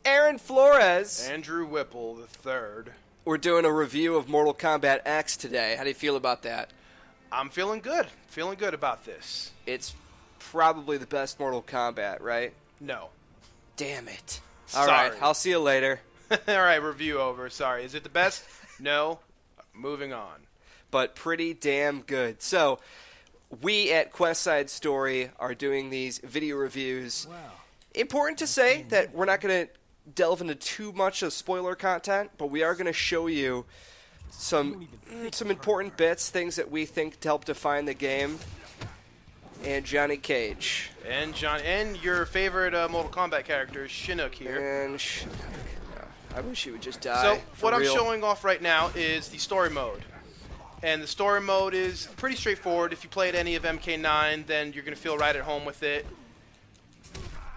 Aaron Flores. Andrew Whipple III. We're doing a review of Mortal Kombat X today. How do you feel about that? I'm feeling good. Feeling good about this. It's probably the best Mortal Kombat, right? No. Damn it. Sorry. All right, I'll see you later. All right, review over. Sorry. Is it the best? No. Moving on. But pretty damn good. So, we at Quest Side Story are doing these video reviews. Wow. Important to say that we're not going to delve into too much of spoiler content, but we are going to show you some important bits, things that we think help define the game. And Johnny Cage. And your favorite Mortal Kombat character, Shinnok here. And Shinnok. I wish he would just die. So what real. I'm showing off right now is the story mode. And the story mode is pretty straightforward. If you played any of MK9, then you're going to feel right at home with it.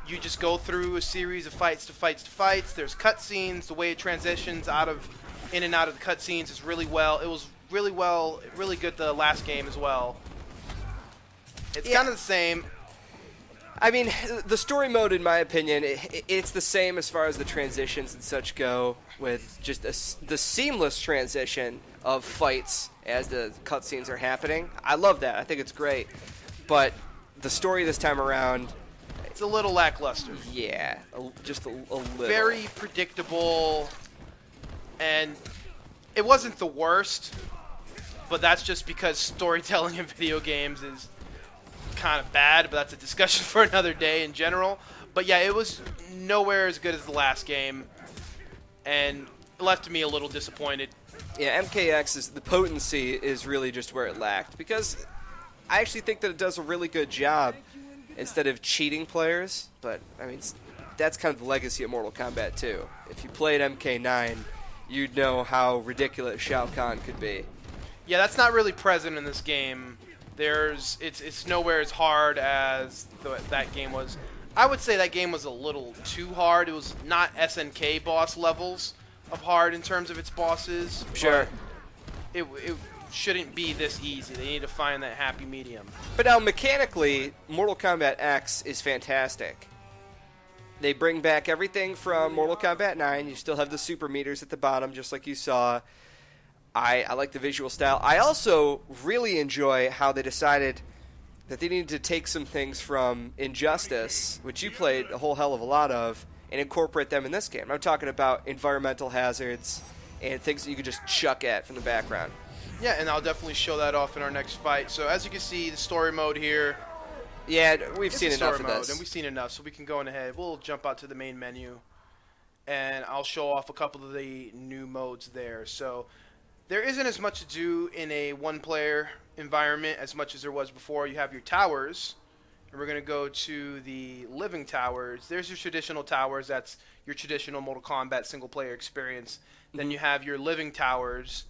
You just go through a series of fights to fights to fights. There's cutscenes. The way it transitions in and out of the cutscenes is really well. It was really good the last game as well. It's kind of the same. I mean, the story mode, in my opinion, it's the same as far as the transitions and such go, with just the seamless transition of fights as the cutscenes are happening. I love that. I think it's great. But the story this time around... It's a little lackluster. Yeah, just a little. Very predictable, and it wasn't the worst, but that's just because storytelling in video games is kind of bad, but that's a discussion for another day in general. But yeah, it was nowhere as good as the last game, and it left me a little disappointed. Yeah, MKX, the potency is really just where it lacked, because I actually think that it does a really good job instead of cheating players, but I mean, that's kind of the legacy of Mortal Kombat 2. If you played MK9, you'd know how ridiculous Shao Kahn could be. Yeah, that's not really present in this game. It's nowhere as hard as that game was. I would say that game was a little too hard. It was not SNK boss levels of hard in terms of its bosses. Sure. It shouldn't be this easy. They need to find that happy medium. But now, mechanically, Mortal Kombat X is fantastic. They bring back everything from Mortal Kombat 9. You still have the super meters at the bottom, just like you saw. I like the visual style. I also really enjoy how they decided that they needed to take some things from Injustice, which you played a whole hell of a lot of, and incorporate them in this game. I'm talking about environmental hazards and things that you could just chuck at from the background. Yeah, and I'll definitely show that off in our next fight. So as you can see, the story mode here. Yeah, we've seen enough of this. And we've seen enough, so we can go on ahead. We'll jump out to the main menu, and I'll show off a couple of the new modes there. So there isn't as much to do in a one-player environment as much as there was before. You have your towers, and we're going to go to the living towers. There's your traditional towers. That's your traditional Mortal Kombat single-player experience. Then you have your living towers,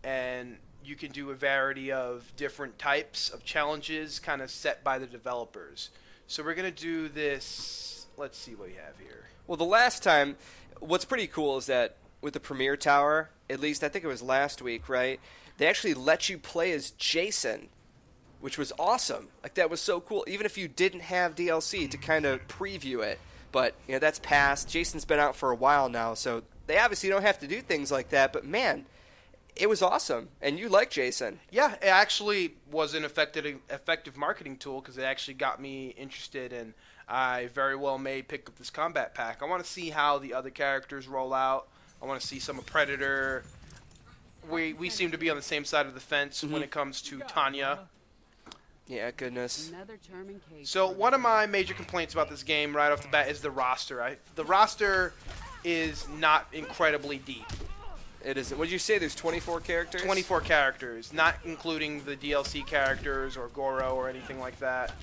and you can do a variety of different types of challenges kind of set by the developers. So we're going to do this. Let's see what we have here. Well, the last time, what's pretty cool is that with the Premier Tower, at least I think it was last week, right? They actually let you play as Jason, which was awesome. Like, that was so cool, even if you didn't have DLC to kind of preview it. But, you know, that's past. Jason's been out for a while now, so they obviously don't have to do things like that. But, man, it was awesome, and you like Jason. Yeah, it actually was an effective marketing tool because it actually got me interested, and I very well may pick up this combat pack. I want to see how the other characters roll out. I want to see some of Predator. We seem to be on the same side of the fence when it comes to Tanya. Yeah, goodness. So one of my major complaints about this game right off the bat is the roster. The roster is not incredibly deep. It isn't. What did you say? There's 24 characters? 24 characters, not including the DLC characters or Goro or anything like that.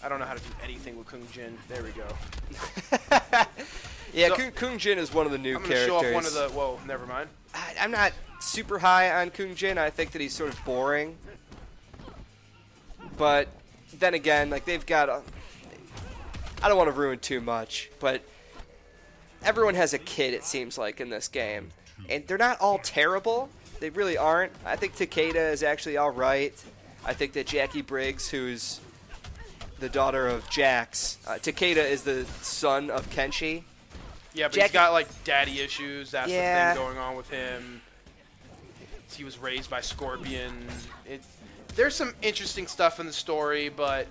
I don't know how to do anything with Kung Jin. There we go. Yeah, So, Kung Jin is one of the new characters. I'm going to show off one of the... Whoa, never mind. I'm not super high on Kung Jin. I think that he's sort of boring. But then again, like, they've got a... I don't want to ruin too much, but everyone has a kid, it seems like, in this game. And they're not all terrible. They really aren't. I think Takeda is actually all right. I think that Jackie Briggs, who's the daughter of Jax, Takeda is the son of Kenshi. Yeah, but Jack- he's got like daddy issues. That's Yeah. the thing going on with him. He was raised by Scorpion. There's some interesting stuff in the story, but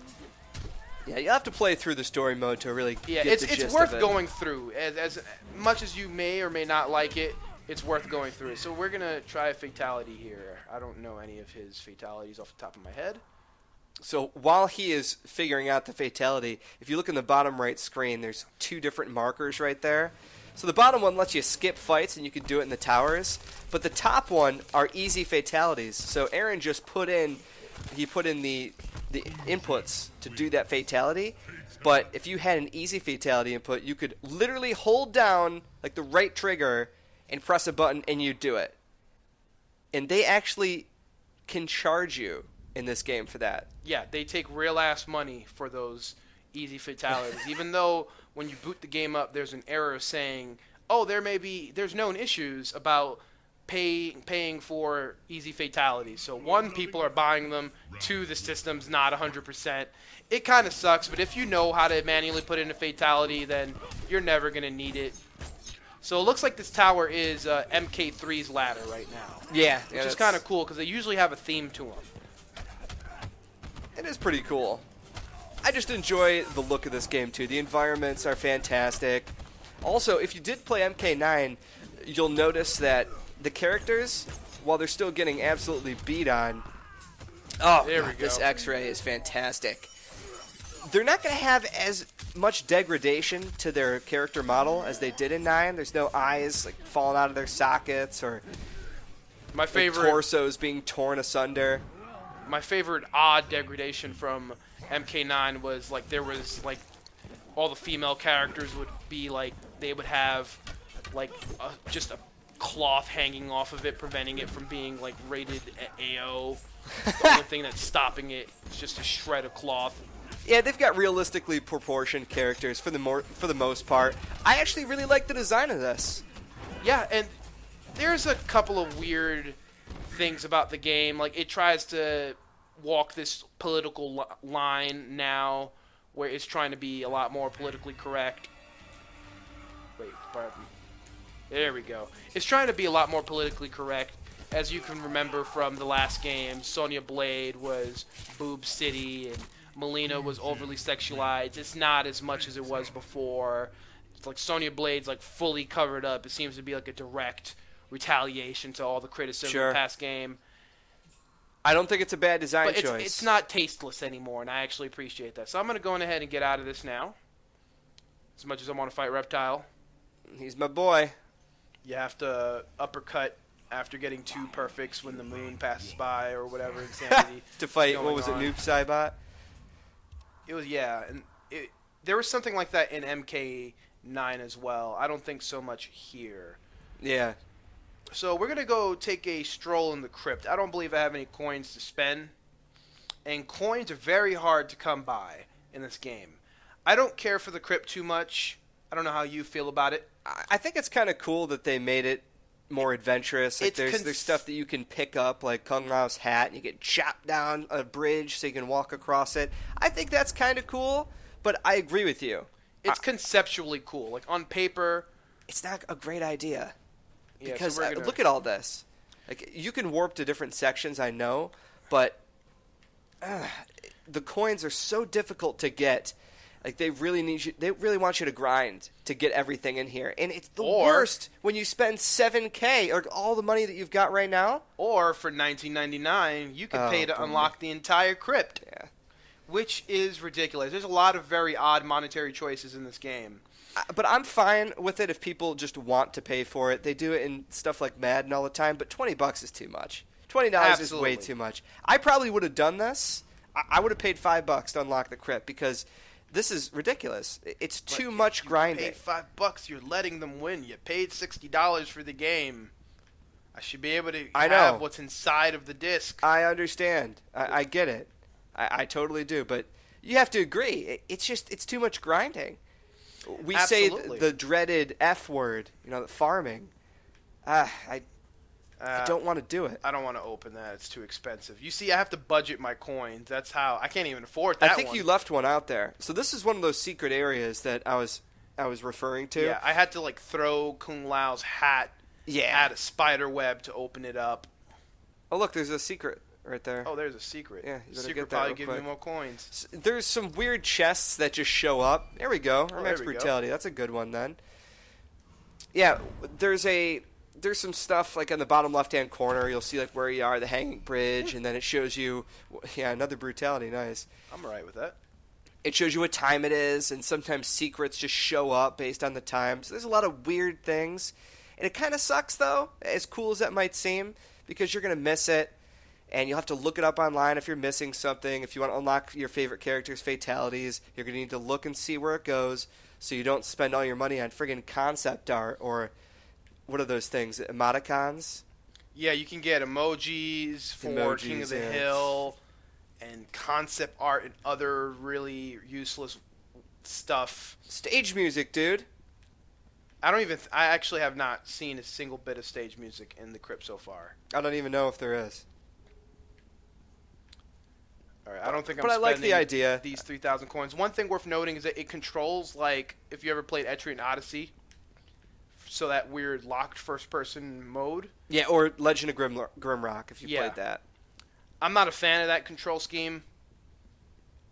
Yeah, you'll have to play through the story mode to really get the it's gist worth of it. going through. As much as you may or may not like it, it's worth going through it. So we're gonna try a fatality here. I don't know any of his fatalities off the top of my head. So while he is figuring out the fatality, if you look in the bottom right screen, there's 2 different markers right there. So the bottom one lets you skip fights, and you can do it in the towers. But the top one are easy fatalities. So Aaron just put in the inputs to do that fatality. But if you had an easy fatality input, you could literally hold down like the right trigger and press a button, and you'd do it. And they actually can charge you in this game for that. Yeah, they take real ass money for those easy fatalities. Even though when you boot the game up, there's an error saying, "Oh, there's known issues about paying for easy fatalities." So 1, people are buying them. 2, the system's not 100%. It kind of sucks, but if you know how to manually put in a fatality, then you're never gonna need it. So it looks like this tower is MK3's ladder right now. Yeah, Which is kind of cool because they usually have a theme to them. It is pretty cool. I just enjoy the look of this game too. The environments are fantastic. Also, if you did play MK9, you'll notice that the characters, while they're still getting absolutely beat on, There we go. this X-Ray is fantastic. They're not going to have as much degradation to their character model as they did in 9. There's no eyes like falling out of their sockets or My favorite torsos being torn asunder. My favorite odd degradation from MK9 was like there was like all the female characters would be like they would have like just a cloth hanging off of it, preventing it from being like rated AO. The only thing that's stopping it is just a shred of cloth. Yeah, they've got realistically proportioned characters for the most part. I actually really like the design of this. Yeah, and there's a couple of weird things about the game. Like it tries to walk this political line now where it's trying to be a lot more politically correct. Wait, pardon. There we go. It's trying to be a lot more politically correct. As you can remember from the last game, Sonya Blade was Boob City and Melina was overly sexualized. It's not as much as it was before. It's like Sonya Blade's like fully covered up. It seems to be like a direct retaliation to all the criticism of the past game. I don't think it's a bad design choice. It's not tasteless anymore, and I actually appreciate that. So I'm going to go ahead and get out of this now. As much as I want to fight Reptile. He's my boy. You have to uppercut after getting 2 perfects when the moon passes by or whatever insanity. To fight, going what was it, on. Noob Saibot? It was, yeah. And there was something like that in MK9 as well. I don't think so much here. Yeah. So we're going to go take a stroll in the crypt. I don't believe I have any coins to spend. And coins are very hard to come by in this game. I don't care for the crypt too much. I don't know how you feel about it. I think it's kind of cool that they made it more adventurous. Like It's there's stuff that you can pick up, like Kung Lao's hat, and you get chopped down a bridge so you can walk across it. I think that's kind of cool, but I agree with you. It's conceptually cool. Like on paper, It's not a great idea. yeah, Because so we're gonna, look at all this. Like you can warp to different sections, I know, but the coins are so difficult to get. Like they really need you. They really want you to grind to get everything in here, and it's the worst when you spend $7,000 or all the money that you've got right now. Or for $19.99, you can pay to unlock the entire crypt. Yeah. Which is ridiculous. There's a lot of very odd monetary choices in this game. But I'm fine with it if people just want to pay for it. They do it in stuff like Madden all the time, but $20 is too much. $20 is way too much. I probably would have done this. I would have paid $5 to unlock the crypt because this is ridiculous. It's too much grinding. You paid $5, you're letting them win. You paid $60 for the game. I should be able to have what's inside of the disc. I understand. I get it. I totally do. But you have to agree. It's too much grinding. We Absolutely. say the dreaded F word, the farming. I don't want to do it. I don't want to open that. It's too expensive. You see, I have to budget my coins. That's how I can't even afford that. I think you left one out there. So this is one of those secret areas that I was I was referring to. Yeah, I had to like throw Kung Lao's hat at a spider web to open it up. Oh, look, there's a secret right there. Oh, there's a secret. Yeah, the secret probably gives me more coins. There's some weird chests that just show up. There we go. Max Brutality. That's a good one then. Yeah, there's some stuff like on the bottom left-hand corner. You'll see like where you are, the hanging bridge, and then it shows you, another Brutality. Nice. I'm alright with that. It shows you what time it is, and sometimes secrets just show up based on the time. So there's a lot of weird things. And it kind of sucks, though, as cool as that might seem, because you're going to miss it, and you'll have to look it up online if you're missing something. If you want to unlock your favorite character's fatalities, you're going to need to look and see where it goes so you don't spend all your money on friggin' concept art or what are those things, emoticons? Yeah, you can get emojis for King of the Hill and concept art and other really useless stuff. Stage music, dude. I actually have not seen a single bit of stage music in the crypt so far. I don't even know if there is. All right, I don't think I'm But I like spending the idea. These 3,000 coins. One thing worth noting is that it controls, like, if you ever played Etrian Odyssey, so that weird locked first-person mode. Yeah, or Legend of Grimrock, if you played that. I'm not a fan of that control scheme.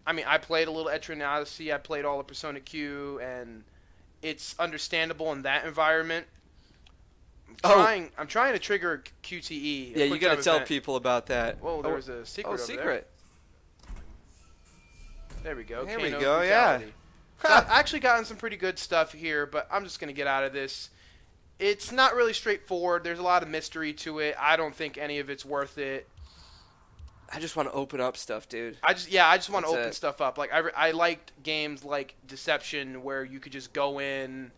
I mean, I played a little Etrian Odyssey. I played all of Persona Q, and it's understandable in that environment. I'm trying to trigger QTE. Yeah, you got to tell people about that. Whoa, there's a secret over secret. There we go. There we go, yeah. So I've actually gotten some pretty good stuff here, but I'm just going to get out of this. It's not really straightforward. There's a lot of mystery to it. I don't think any of it's worth it. I just want to open up stuff, dude. I just want to open stuff up. Like I liked games like Deception where you could just go in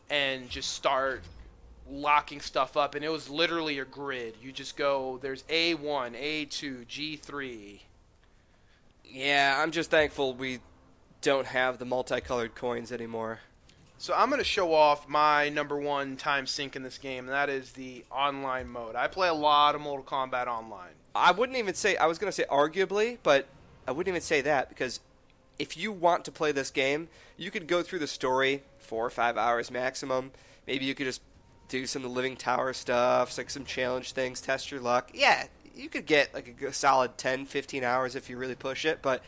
and just start locking stuff up, and it was literally a grid. You just go, there's A1, A2, G3. Yeah, I'm just thankful we don't have the multicolored coins anymore. So I'm going to show off my number one time sink in this game, and that is the online mode. I play a lot of Mortal Kombat Online. I wouldn't even say, I was going to say arguably, but I wouldn't even say that, because if you want to play this game, you could go through the story 4 or 5 hours maximum. Maybe you could just do some of the Living Tower stuff, like some challenge things, test your luck. Yeah, you could get like a solid 10, 15 hours if you really push it, but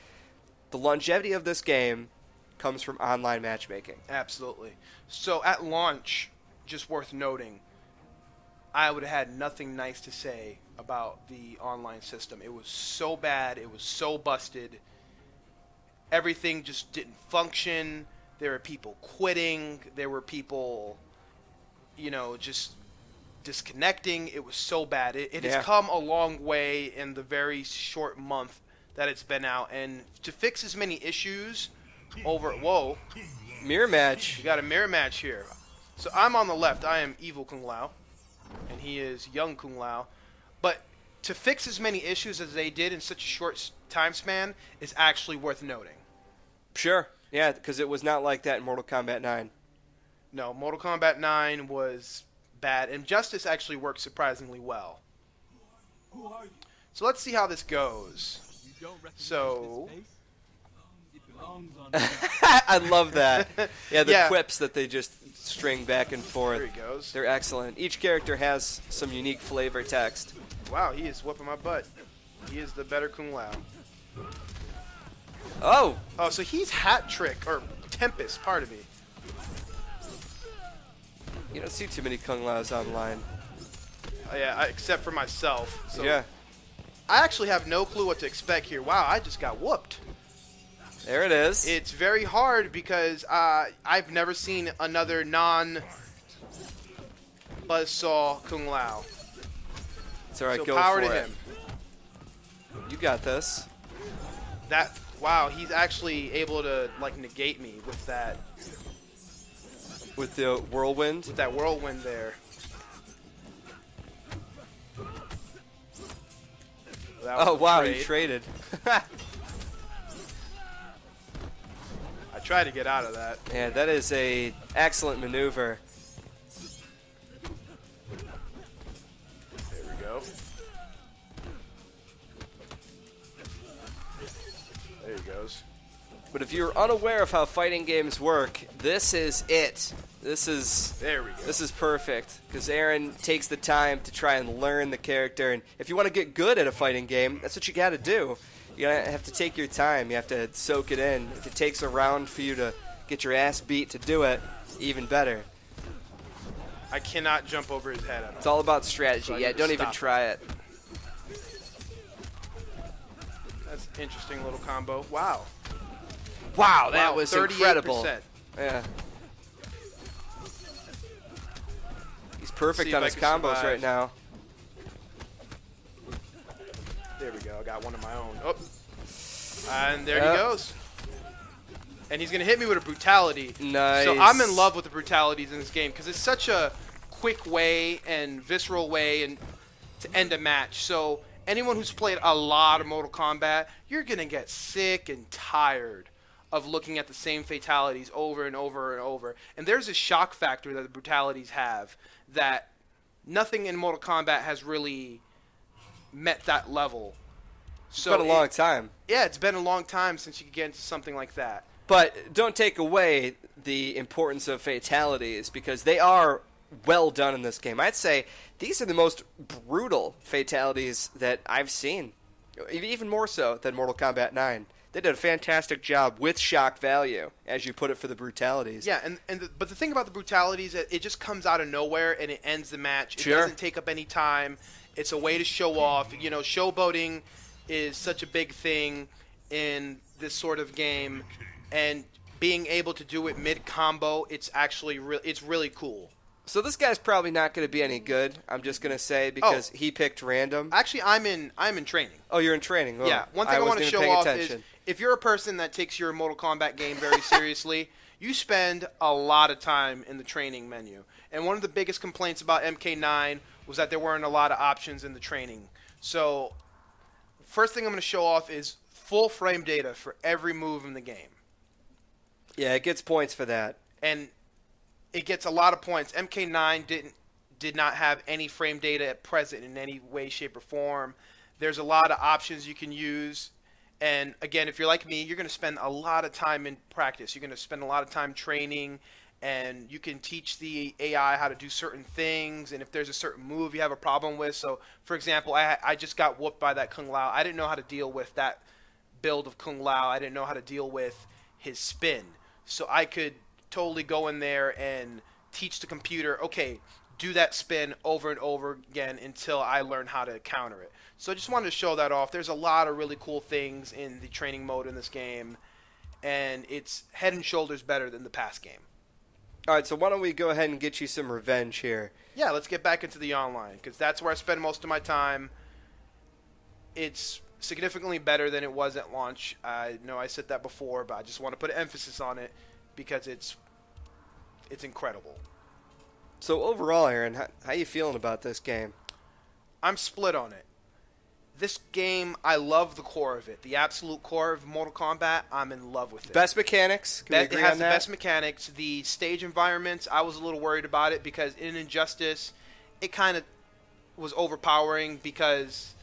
the longevity of this game comes from online matchmaking. Absolutely. So at launch, just worth noting, I would have had nothing nice to say about the online system. It was so bad. It was so busted. Everything just didn't function. There were people quitting. There were people, just disconnecting. It was so bad. It has come a long way in the very short month that it's been out. And to fix as many issues over... Whoa. Mirror match. You got a mirror match here. So I'm on the left. I am evil Kung Lao. And he is young Kung Lao. But to fix as many issues as they did in such a short time span is actually worth noting. Sure. Yeah, because it was not like that in Mortal Kombat 9. No, Mortal Kombat 9 was bad. And Justice actually worked surprisingly well. So let's see how this goes. So... I love that. Yeah, the quips that they just string back and forth. There he goes. They're excellent. Each character has some unique flavor text. Wow, he is whooping my butt. He is the better Kung Lao. Oh, so he's Hat Trick, or Tempest, pardon me. You don't see too many Kung Laos online. Yeah, except for myself. So yeah. I actually have no clue what to expect here. Wow, I just got whooped. There it is. It's very hard because I've never seen another non-Buzzsaw Kung Lao. It's alright, so go power for to it. him. You got this. Wow, he's actually able to negate me with that. With the whirlwind? With that whirlwind there. Oh wow, you traded. I tried to get out of that. Yeah, that is a excellent maneuver. There we go. There he goes. but if you're unaware of how fighting games work, this is it. There we go. This is perfect, because Aaron takes the time to try and learn the character, and if you want to get good at a fighting game, that's what you got to do. You have to take your time. You have to soak it in. If it takes a round for you to get your ass beat to do it, even better. I cannot jump over his head. It's all about strategy. So Yeah, don't even try it. That's an interesting little combo. Wow. Wow, that was incredible. 38%. Yeah. He's perfect on his combos right now. There we go. I got one of my own. Oh. And there he goes. And he's going to hit me with a brutality. Nice. So I'm in love with the brutalities in this game because it's such a quick way and visceral way and to end a match. So anyone who's played a lot of Mortal Kombat, you're going to get sick and tired of looking at the same fatalities over and over and over. And there's a shock factor that the brutalities have that nothing in Mortal Kombat has really met that level. So it's been a long time. Yeah, it's been a long time since you could get into something like that. But don't take away the importance of fatalities, because they are well done in this game. I'd say these are the most brutal fatalities that I've seen, even more so than Mortal Kombat 9. They did a fantastic job with shock value, as you put it, for the brutalities. Yeah, but the thing about the brutalities, it just comes out of nowhere and it ends the match. It doesn't take up any time. It's a way to show off. You know, showboating is such a big thing in this sort of game, and being able to do it mid-combo, it's actually it's really cool. So this guy's probably not going to be any good, I'm just going to say, because he picked random. Actually, I'm in training. Oh, you're in training. Yeah, one thing I want to show off is if you're a person that takes your Mortal Kombat game very seriously, you spend a lot of time in the training menu. And one of the biggest complaints about MK9 was that there weren't a lot of options in the training. So first thing I'm going to show off is full frame data for every move in the game. Yeah, it gets points for that. And it gets a lot of points. MK9 did not have any frame data at present in any way, shape, or form. There's a lot of options you can use. And again, if you're like me, you're going to spend a lot of time in practice. You're going to spend a lot of time training, and you can teach the AI how to do certain things, and if there's a certain move you have a problem with. So, for example, I just got whooped by that Kung Lao. I didn't know how to deal with that build of Kung Lao. I didn't know how to deal with his spin. So I could totally go in there and teach the computer, okay, do that spin over and over again until I learn how to counter it. So I just wanted to show that off. There's a lot of really cool things in the training mode in this game, and it's head and shoulders better than the past game. All right, so why don't we go ahead and get you some revenge here? Yeah, let's get back into the online, because that's where I spend most of my time. It's significantly better than it was at launch. I know I said that before, but I just want to put an emphasis on it because it's incredible. So overall, Aaron, how you feeling about this game? I'm split on it. This game, I love the core of it. The absolute core of Mortal Kombat, I'm in love with it. Best mechanics? Can we agree it has on the that? best mechanics. The stage environments, I was a little worried about it because in Injustice, it kind of was overpowering because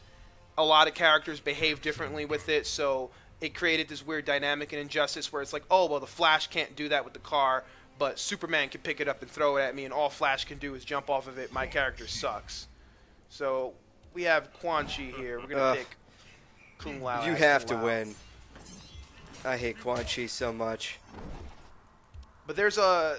a lot of characters behave differently with it. So it created this weird dynamic in Injustice where it's like, oh, well, the Flash can't do that with the car, but Superman can pick it up and throw it at me, and all Flash can do is jump off of it. My character sucks. So we have Quan Chi here. We're going to pick Kung Lao. You have to win. I hate Quan Chi so much. But there's a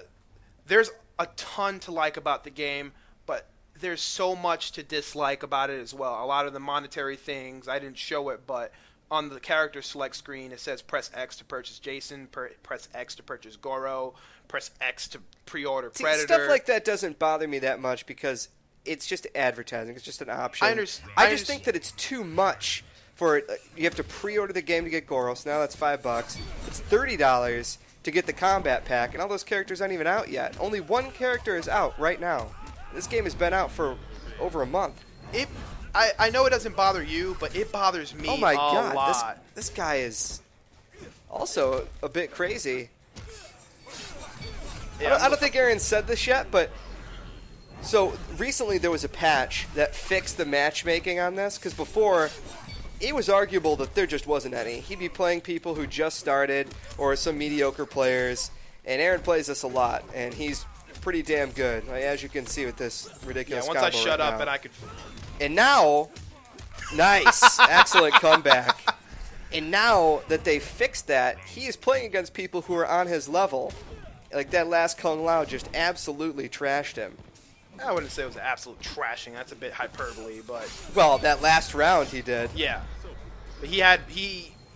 ton to like about the game, but there's so much to dislike about it as well. A lot of the monetary things, I didn't show it, but on the character select screen, it says press X to purchase Jason, press X to purchase Goro, press X to pre-order Predator. Stuff like that doesn't bother me that much because it's just advertising. It's just an option. I just think that it's too much for it. You have to pre-order the game to get Goro, so now that's $5. It's $30 to get the combat pack, and all those characters aren't even out yet. Only one character is out right now. This game has been out for over a month. I know it doesn't bother you, but it bothers me a lot. Oh my God, this guy is also a bit crazy. Yeah, I don't think Aaron said this yet, but so recently there was a patch that fixed the matchmaking on this, because before it was arguable that there just wasn't any. He'd be playing people who just started or some mediocre players, and Aaron plays this a lot, and he's pretty damn good, as you can see with this ridiculous combo. Once I shut up and I could... And now, nice, excellent comeback. And now that they fixed that, he is playing against people who are on his level. Like that last Kung Lao just absolutely trashed him. I wouldn't say it was an absolute trashing. That's a bit hyperbole, but... Well, that last round he did. Yeah. But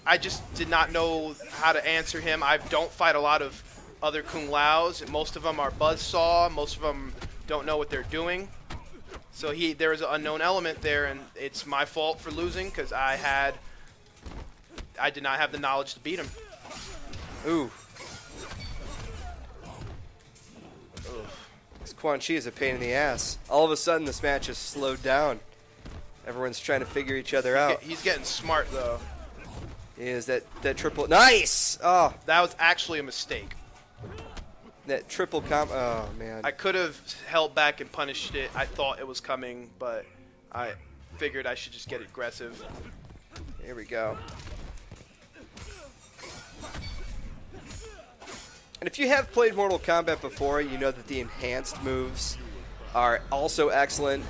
I just did not know how to answer him. I don't fight a lot of other Kung Laos. Most of them are buzzsaw. Most of them don't know what they're doing. So there is an unknown element there, and it's my fault for losing because I did not have the knowledge to beat him. Ooh. This Quan Chi is a pain in the ass. All of a sudden, this match has slowed down. Everyone's trying to figure each other out. He's getting smart, though. He is that triple. Nice! Oh. That was actually a mistake. That triple comp. Oh, man. I could have held back and punished it. I thought it was coming, but I figured I should just get aggressive. Here we go. And if you have played Mortal Kombat before, you know that the enhanced moves are also excellent.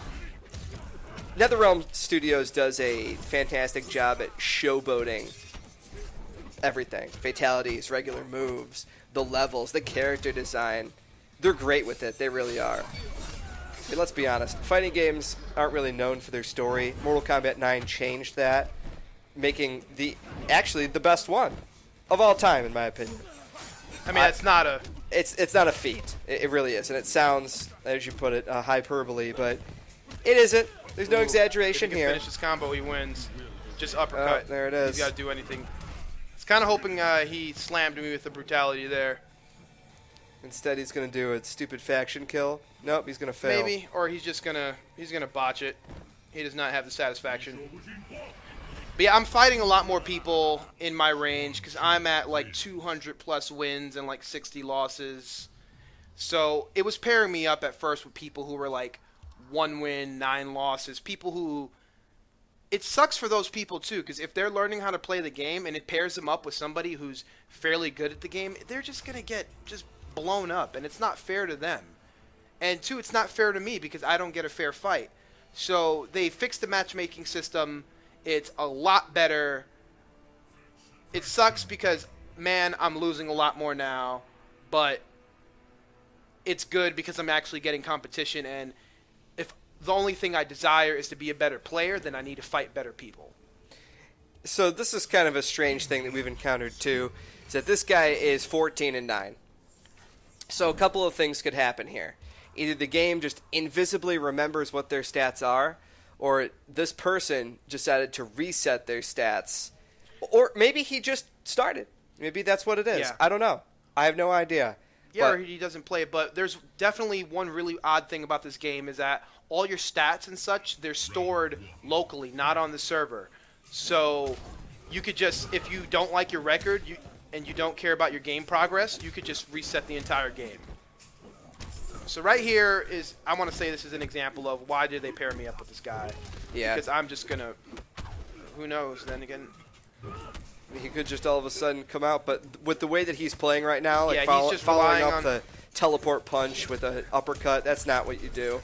NetherRealm Studios does a fantastic job at showboating everything. Fatalities, regular moves, the levels, the character design. They're great with it. They really are. I mean, let's be honest. Fighting games aren't really known for their story. Mortal Kombat 9 changed that, making actually the best one of all time, in my opinion. I mean, that's not a... It's not a feat. It really is. And it sounds, as you put it, hyperbole, but it isn't. There's no exaggeration if he here. Finish this combo, he wins. Just uppercut. Oh, there it is. He's got to do anything. I was kind of hoping he slammed me with the brutality there. Instead, he's going to do a stupid faction kill. Nope, he's going to fail. Maybe, or he's gonna botch it. He does not have the satisfaction. But yeah, I'm fighting a lot more people in my range because I'm at like 200 plus wins and like 60 losses. So it was pairing me up at first with people who were like 1 win, 9 losses. People who... It sucks for those people too, because if they're learning how to play the game and it pairs them up with somebody who's fairly good at the game, they're just going to get just blown up, and it's not fair to them. And two, it's not fair to me because I don't get a fair fight. So they fixed the matchmaking system. It's a lot better. It sucks because, man, I'm losing a lot more now, but it's good because I'm actually getting competition, and if the only thing I desire is to be a better player, then I need to fight better people. So this is kind of a strange thing that we've encountered too, is that this guy is 14-9. So a couple of things could happen here. Either the game just invisibly remembers what their stats are, or this person decided to reset their stats. Or maybe he just started. Maybe that's what it is. Yeah. I don't know. I have no idea. Yeah, or he doesn't play it. But there's definitely one really odd thing about this game is that all your stats and such, they're stored locally, not on the server. So you could just, if you don't like your record and you don't care about your game progress, you could just reset the entire game. So right here is, I want to say this is an example of why did they pair me up with this guy. Yeah. Because I'm just going to, who knows, then again. He could just all of a sudden come out, but with the way that he's playing right now, like yeah, he's just following relying up on the teleport punch with an uppercut, that's not what you do.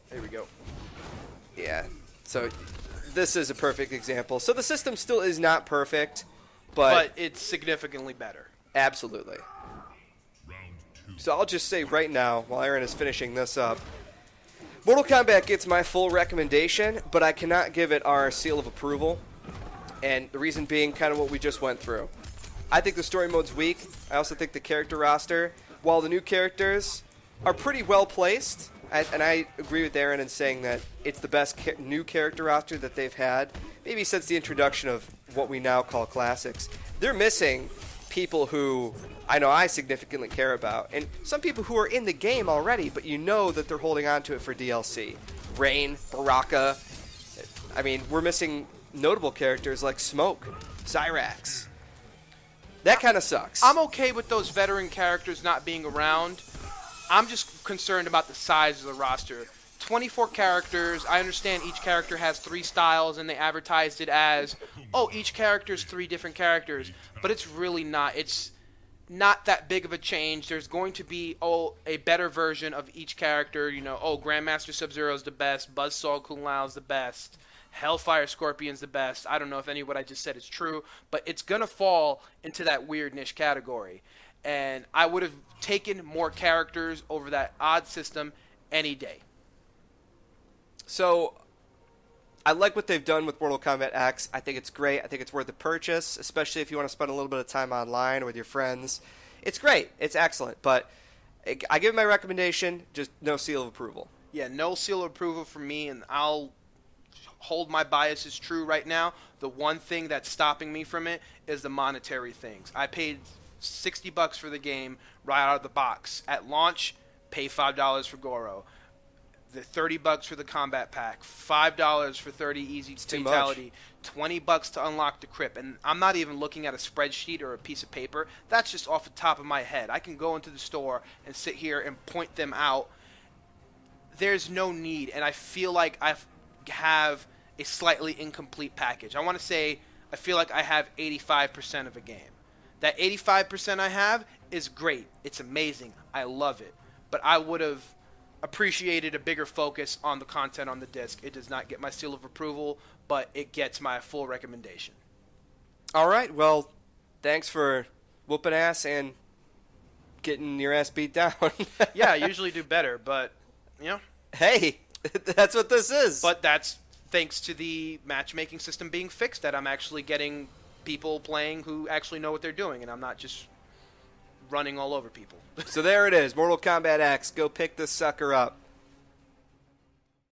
There we go. Yeah, so this is a perfect example. So the system still is not perfect, but it's significantly better. Absolutely. So I'll just say right now, while Aaron is finishing this up, Mortal Kombat gets my full recommendation, but I cannot give it our seal of approval. And the reason being kind of what we just went through. I think the story mode's weak. I also think the character roster, while the new characters are pretty well placed, and I agree with Aaron in saying that it's the best new character roster that they've had, maybe since the introduction of what we now call classics. They're missing people who I know I significantly care about, and some people who are in the game already, but you know that they're holding on to it for DLC. Rain, Baraka. I mean, we're missing notable characters like Smoke, Cyrax. That kind of sucks. I'm okay with those veteran characters not being around. I'm just concerned about the size of the roster. 24 characters. I understand each character has 3 styles, and they advertised it as, oh, each character is 3 different characters. But it's really not. It's not that big of a change. There's going to be, a better version of each character. You know, Grandmaster Sub-Zero is the best. Buzzsaw Kung Lao is the best. Hellfire Scorpion's the best. I don't know if any of what I just said is true, but it's going to fall into that weird niche category. And I would have taken more characters over that odd system any day. So, I like what they've done with Mortal Kombat X. I think it's great. I think it's worth the purchase, especially if you want to spend a little bit of time online or with your friends. It's great. It's excellent. But I give it my recommendation, just no seal of approval. Yeah, no seal of approval from me, and I'll hold my biases true right now. The one thing that's stopping me from it is the monetary things. I paid $60 for the game right out of the box. At launch, pay $5 for Goro. The $30 for the combat pack, $5 for 30 easy fatality, $20 to unlock the crypt, and I'm not even looking at a spreadsheet or a piece of paper. That's just off the top of my head. I can go into the store and sit here and point them out. There's no need, and I feel like I have a slightly incomplete package. I want to say I feel like I have 85% of a game. That 85% I have is great. It's amazing. I love it. But I would have appreciated a bigger focus on the content on the disc. It does not get my seal of approval, but it gets my full recommendation. All right. Well, thanks for whooping ass and getting your ass beat down. Yeah, I usually do better, but, Hey, that's what this is. But that's thanks to the matchmaking system being fixed, that I'm actually getting people playing who actually know what they're doing, and I'm not just running all over people. So there it is, Mortal Kombat X. Go pick this sucker up.